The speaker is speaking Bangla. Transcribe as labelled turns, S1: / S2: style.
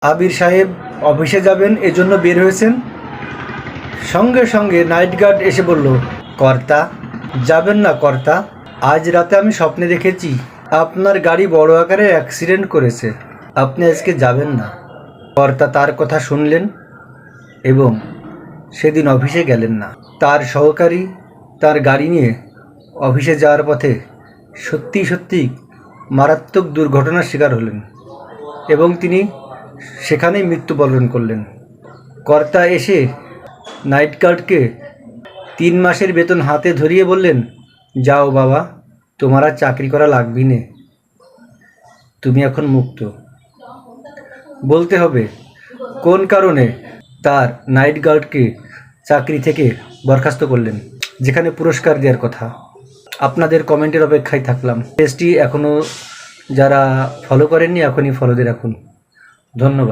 S1: আবির সাহেব অফিসে যাবেন এজন্য বের হয়েছেন। সঙ্গে সঙ্গে নাইট গার্ড এসে বলল, কর্তা যাবেন না কর্তা, আজ রাতে আমি স্বপ্নে দেখেছি আপনার গাড়ি বড় আকারে অ্যাক্সিডেন্ট করেছে, আপনি আজকে যাবেন না। কর্তা তার কথা শুনলেন এবং সেদিন অফিসে গেলেন না। তার সহকারী তার গাড়ি নিয়ে অফিসে যাওয়ার পথে সত্যি সত্যি মারাত্মক দুর্ঘটনার শিকার হলেন এবং তিনি সেখানেই মৃত্যুবরণ করলেন। কর্তা এসে নাইট গার্ডকে 3 মাসের বেতন হাতে ধরিয়ে বললেন, যাও বাবা, তোমার আর চাকরি করা লাগবি নে, তুমি এখন মুক্ত। বলতে হবে কোন কারণে তার নাইট গার্ডকে চাকরি থেকে বরখাস্ত করলেন, যেখানে পুরস্কার দেওয়ার কথা। আপনাদের কমেন্টের অপেক্ষায় থাকলাম। পেজটি এখনও যারা ফলো করেননি এখনই ফলো দিয়ে রাখুন। ধন্যবাদ।